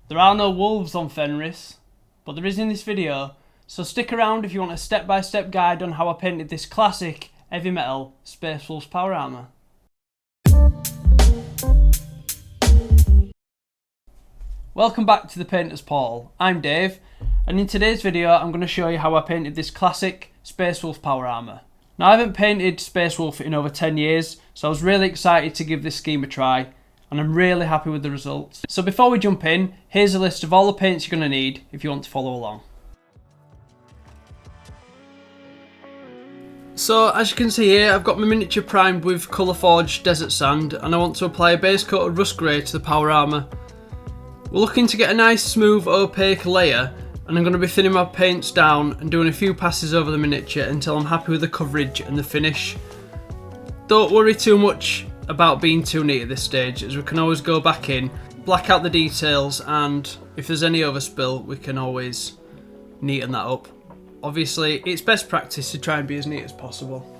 There are no wolves on Fenris, but there is in this video, so stick around if you want a step-by-step guide on how I painted this classic Eavy Metal Space Wolves power armour. Welcome back to the Painter's Portal. I'm Dave, and in today's video I'm going to show you how I painted this classic Space Wolf power armour. Now, I haven't painted Space Wolf in over 10 years, so I was really excited to give this scheme a try, and I'm really happy with the results. So before we jump in, here's a list of all the paints you're going to need if you want to follow along. So as you can see here, I've got my miniature primed with colour forged desert sand, and I want to apply a base coat of rust grey to the power armour. We're looking to get a nice smooth opaque layer, and I'm going to be thinning my paints down and doing a few passes over the miniature until I'm happy with the coverage and the finish. Don't worry too much about being too neat at this stage, as we can always go back in, black out the details, and if there's any overspill we can always neaten that up. Obviously it's best practice to try and be as neat as possible.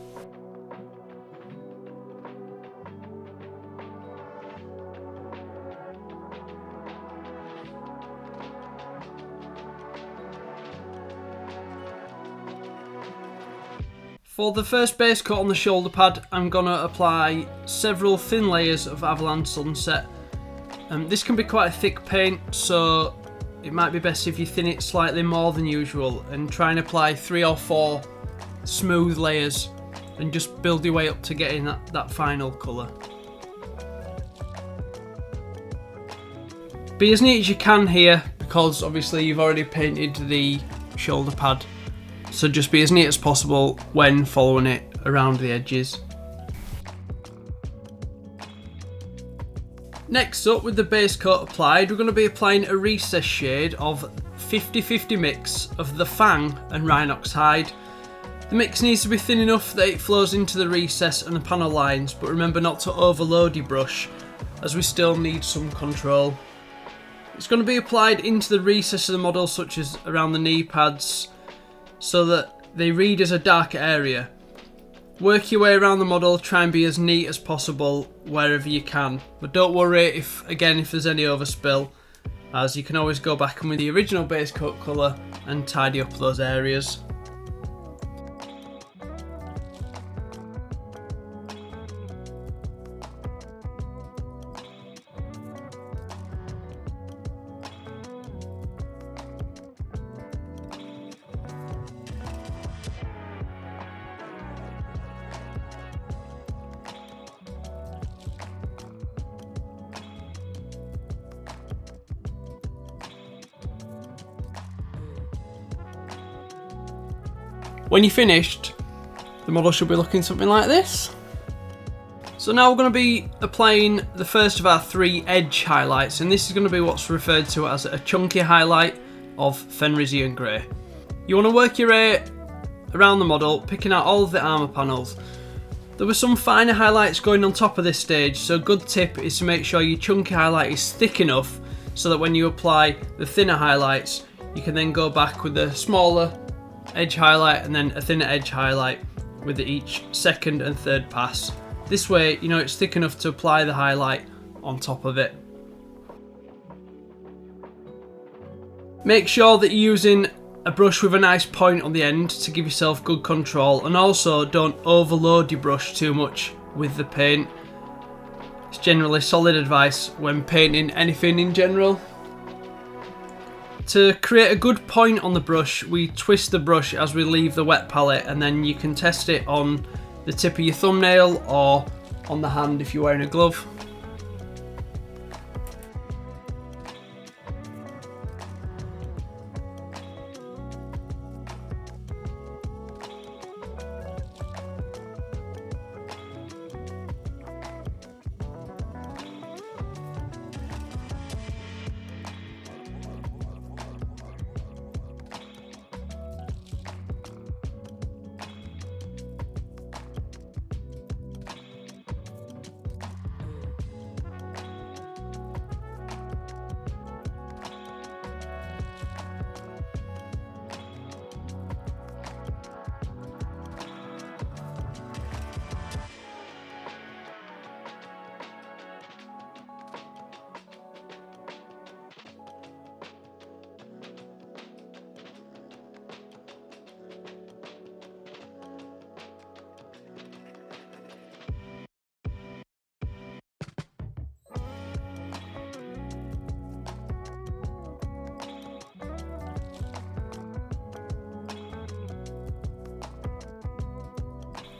For the first base coat on the shoulder pad, I'm going to apply several thin layers of Avalanche Sunset. This can be quite a thick paint, so it might be best if you thin it slightly more than usual and try and apply 3 or 4 smooth layers and just build your way up to getting that final colour. Be as neat as you can here, because obviously you've already painted the shoulder pad. So just be as neat as possible when following it around the edges. Next up, with the base coat applied, we're going to be applying a recess shade of 50-50 mix of the Fang and Rhinox hide. The mix needs to be thin enough that it flows into the recess and the panel lines, but remember not to overload your brush, as we still need some control. It's going to be applied into the recess of the model, such as around the knee pads, so that they read as a darker area. Work your way around the model, try and be as neat as possible wherever you can, but don't worry if there's any overspill, as you can always go back in with the original base coat colour and tidy up those areas. When you're finished, the model should be looking something like this. So now we're going to be applying the first of our 3 edge highlights, and this is going to be what's referred to as a chunky highlight of Fenrisian Grey. You want to work your way around the model, picking out all of the armour panels. There were some finer highlights going on top of this stage, so a good tip is to make sure your chunky highlight is thick enough so that when you apply the thinner highlights, you can then go back with the smaller edge highlight and then a thinner edge highlight with each second and third pass. This way, you know, it's thick enough to apply the highlight on top of it. Make sure that you're using a brush with a nice point on the end to give yourself good control, and also don't overload your brush too much with the paint. It's generally solid advice when painting anything in general. To create a good point on the brush, we twist the brush as we leave the wet palette, and then you can test it on the tip of your thumbnail or on the hand if you're wearing a glove.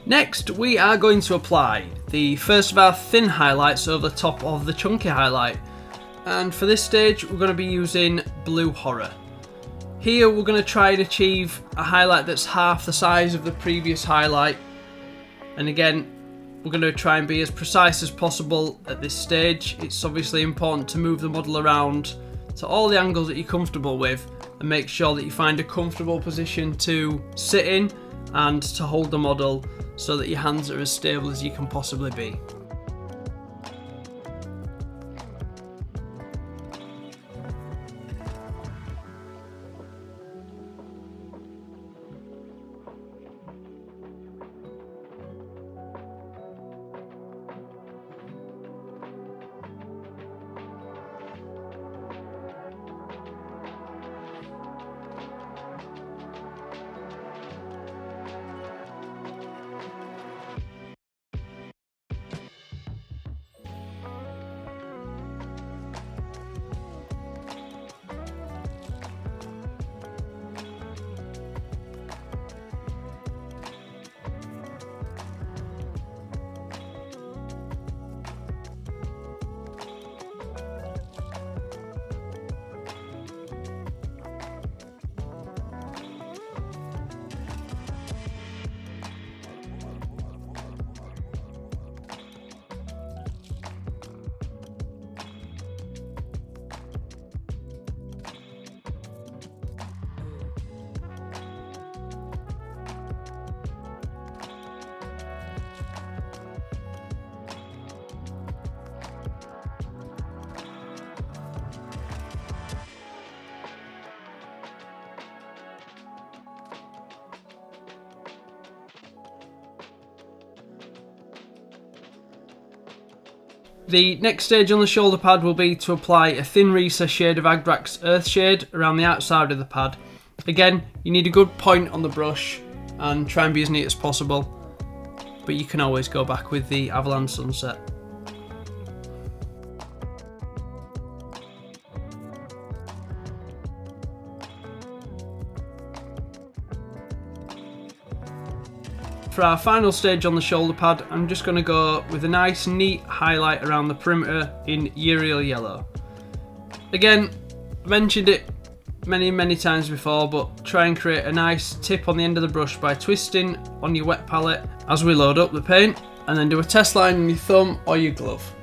Next, we are going to apply the first of our thin highlights over the top of the chunky highlight. And for this stage, we're going to be using Blue Horror. Here, we're going to try and achieve a highlight that's half the size of the previous highlight. And again, we're going to try and be as precise as possible at this stage. It's obviously important to move the model around to all the angles that you're comfortable with and make sure that you find a comfortable position to sit in and to hold the model so that your hands are as stable as you can possibly be. The next stage on the shoulder pad will be to apply a thin recess shade of Agdrak's Earth Shade around the outside of the pad. Again, you need a good point on the brush and try and be as neat as possible, but you can always go back with the Avalanche Sunset. For our final stage on the shoulder pad, I'm just going to go with a nice neat highlight around the perimeter in Uriel Yellow. Again, mentioned it many times before, but try and create a nice tip on the end of the brush by twisting on your wet palette as we load up the paint, and then do a test line on your thumb or your glove.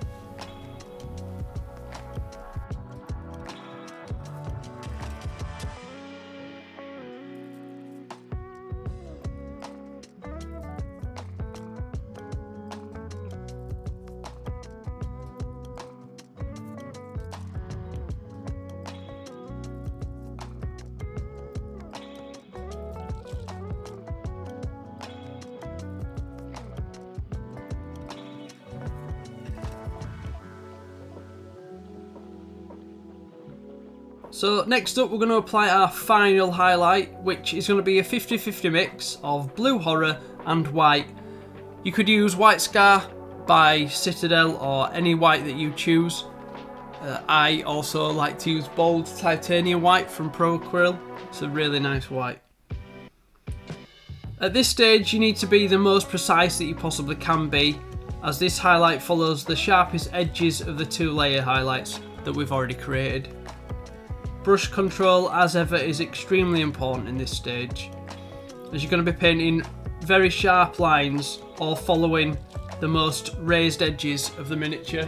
So next up, we're going to apply our final highlight, which is going to be a 50-50 mix of Blue Horror and white. You could use White Scar by Citadel or any white that you choose. I also like to use Bold Titanium White from Pro Quill. It's a really nice white. At this stage, you need to be the most precise that you possibly can be, as this highlight follows the sharpest edges of the two layer highlights that we've already created. Brush control, as ever, is extremely important in this stage, as you're going to be painting very sharp lines or following the most raised edges of the miniature.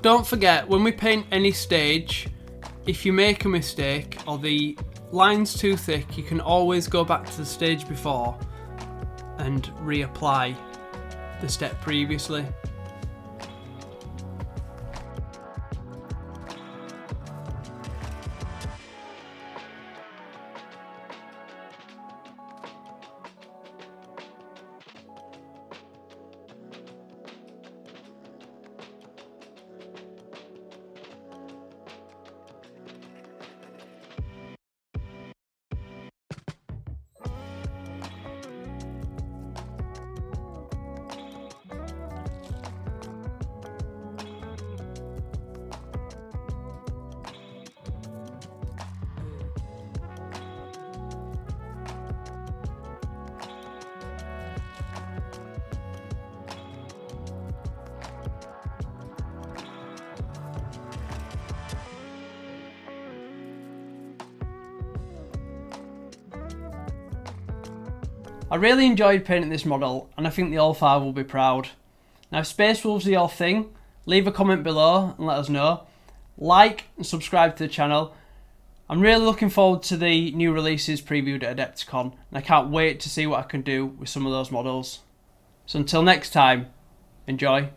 Don't forget, when we paint any stage, if you make a mistake or the line's too thick, you can always go back to the stage before and reapply the step previously. I really enjoyed painting this model, and I think the All-5 will be proud. Now if Space Wolves are your thing, leave a comment below and let us know. Like and subscribe to the channel. I'm really looking forward to the new releases previewed at Adepticon, and I can't wait to see what I can do with some of those models. So until next time, enjoy.